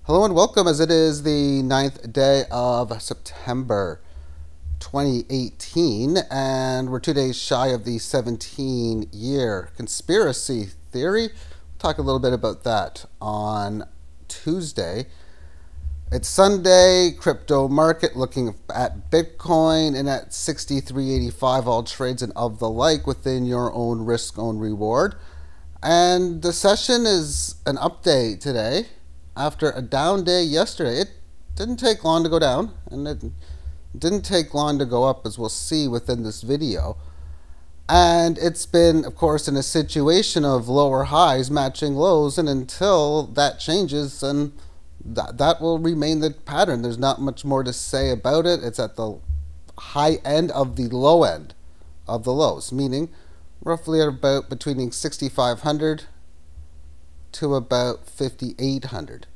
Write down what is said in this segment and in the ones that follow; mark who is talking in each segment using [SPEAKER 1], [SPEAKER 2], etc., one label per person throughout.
[SPEAKER 1] Hello and welcome, as it is the 9th day of September 2018, and we're 2 days shy of the 17-year conspiracy theory. We'll talk a little bit about that on Tuesday. It's Sunday, crypto market looking at Bitcoin and at 63.85, all trades and of the like within your own risk, own reward. And the session is an update today. After a down day yesterday, it didn't take long to go down, and it didn't take long to go up, as we'll see within this video. And it's been, of course, in a situation of lower highs matching lows, and until that changes, then that will remain the pattern. There's not much more to say about it. It's at the high end of the low end of the lows, meaning roughly at about between 6,500 to about 5,800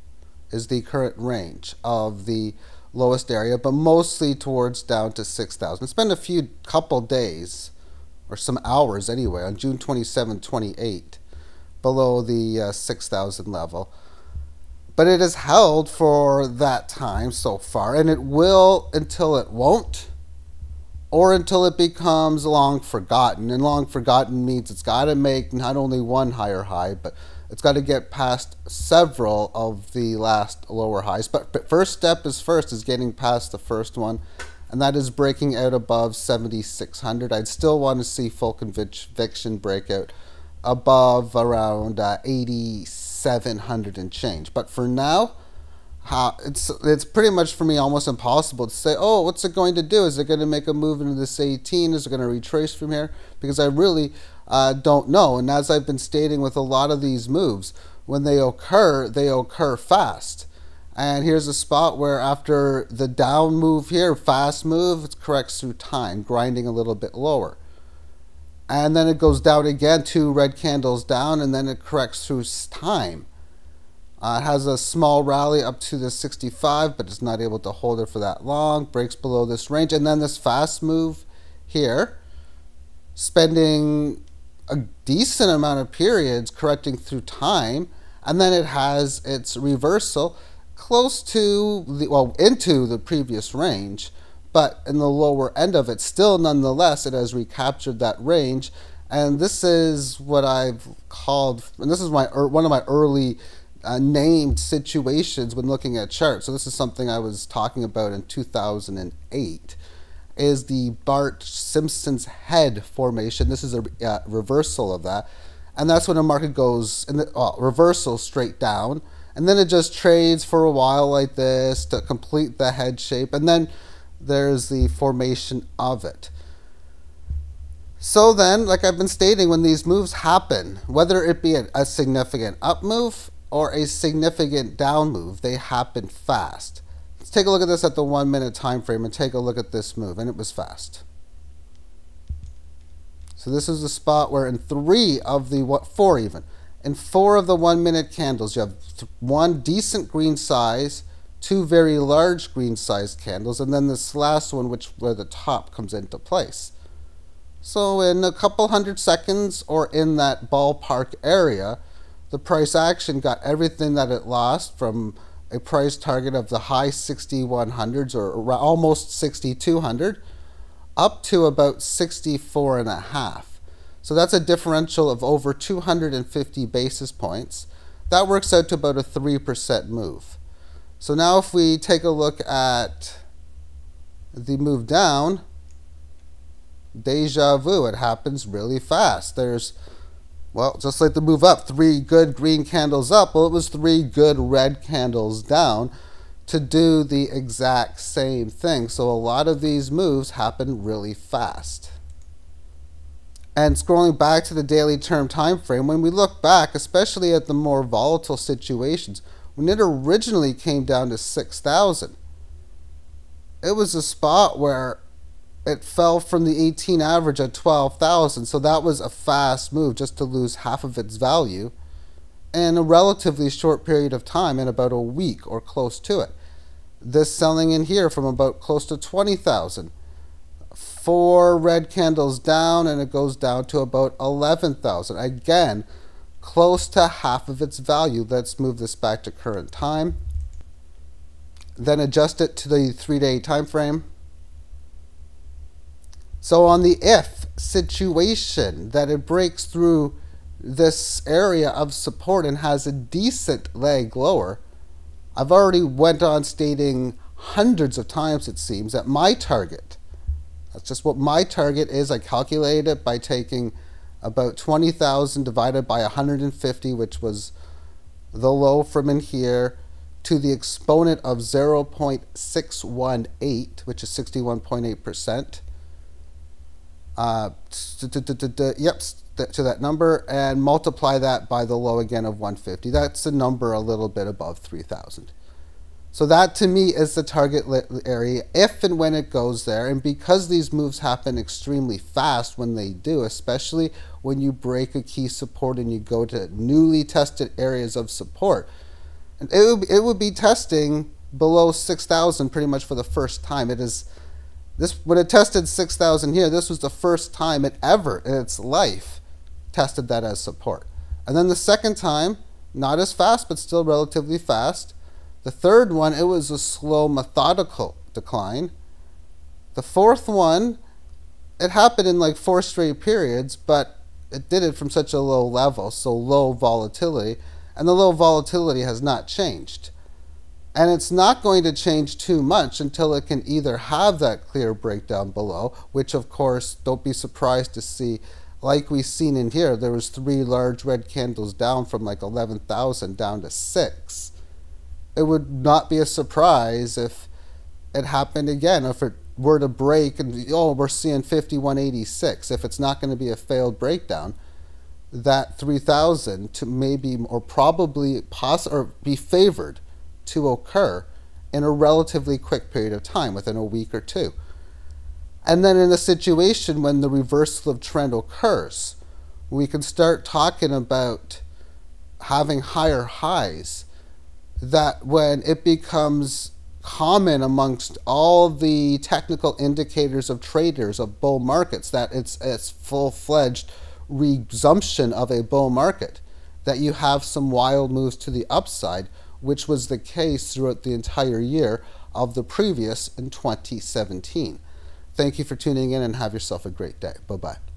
[SPEAKER 1] is the current range of the lowest area, but mostly towards down to 6,000. It's been a couple days, or some hours anyway, on June 27, 28, below the 6,000 level. But it has held for that time so far, and it will until it won't, or until it becomes long forgotten. And long forgotten means it's got to make not only one higher high, but it's got to get past several of the last lower highs. But first step is getting past the first one, and that is breaking out above 7,600. I'd still want to see full conviction breakout above around 8,700 and change. But for now, it's pretty much for me almost impossible to say, oh, what's it going to do? Is it going to make a move into this 18? Is it going to retrace from here? Because I really don't know. And as I've been stating with a lot of these moves, when they occur fast. And here's a spot where after the down move here, fast move, it corrects through time, grinding a little bit lower. And then it goes down again, 2 red candles down, and then it corrects through time. It has a small rally up to the 65, but it's not able to hold it for that long. Breaks below this range. And then this fast move here, spending a decent amount of periods correcting through time. And then it has its reversal close to into the previous range. But in the lower end of it, still nonetheless, it has recaptured that range. And this is what I've called, and this is one of my early named situations when looking at charts. So this is something I was talking about in 2008, is the Bart-Simpson's head formation. This is a reversal of that. And that's when a market goes in the reversal straight down. And then it just trades for a while like this to complete the head shape. And then there's the formation of it. So then, like I've been stating, when these moves happen, whether it be a significant up move or a significant down move, they happen fast. Let's take a look at this at the 1 minute time frame and take a look at this move, and it was fast. So this is the spot where in 4 of the 1 minute candles, you have 1 decent green size, 2 very large green sized candles, and then this last one where the top comes into place. So in a couple hundred seconds, or in that ballpark area, the price action got everything that it lost from a price target of the high 6,100s or almost 6,200 up to about 64.5. So that's a differential of over 250 basis points. That works out to about a 3% move. So now if we take a look at the move down, deja vu, it happens really fast. There's, well, just like the move up, 3 good green candles up. Well, it was 3 good red candles down to do the exact same thing. So a lot of these moves happen really fast. And scrolling back to the daily term time frame, when we look back, especially at the more volatile situations, when it originally came down to 6,000, it was a spot where it fell from the 18 average at 12,000. So that was a fast move just to lose half of its value in a relatively short period of time, in about a week or close to it. This selling in here from about close to 20,000. 4 red candles down, and it goes down to about 11,000. Again, close to half of its value. Let's move this back to current time. then adjust it to the 3-day time frame. So on the if situation that it breaks through this area of support and has a decent leg lower, I've already went on stating hundreds of times, it seems, that my target, that's just what my target is. I calculated it by taking about 20,000 divided by 150, which was the low from in here, to the exponent of 0.618, which is 61.8%. Yep, to that number, and multiply that by the low again of 150. That's a number a little bit above 3,000. So that to me is the target area if and when it goes there. And because these moves happen extremely fast when they do, especially when you break a key support and you go to newly tested areas of support, it would be testing below 6,000 pretty much for the first time. It is this when it tested 6,000 here. This was the first time it ever in its life tested that as support. And then the second time, not as fast, but still relatively fast. The third one, it was a slow, methodical decline. The fourth one, it happened in like 4 straight periods, but it did it from such a low level, so low volatility. And the low volatility has not changed. And it's not going to change too much until it can either have that clear breakdown below, which of course, don't be surprised to see, like we've seen in here, there was 3 large red candles down from like 11,000 down to 6. It would not be a surprise if it happened again, if it were to break and, oh, we're seeing 5186. If it's not going to be a failed breakdown, that 3,000 to maybe or probably or be favored to occur in a relatively quick period of time, within a week or two. And then in a situation when the reversal of trend occurs, we can start talking about having higher highs, that when it becomes common amongst all the technical indicators of traders of bull markets that it's full-fledged resumption of a bull market, that you have some wild moves to the upside, which was the case throughout the entire year of the previous in 2017. Thank you for tuning in and have yourself a great day. Bye-bye.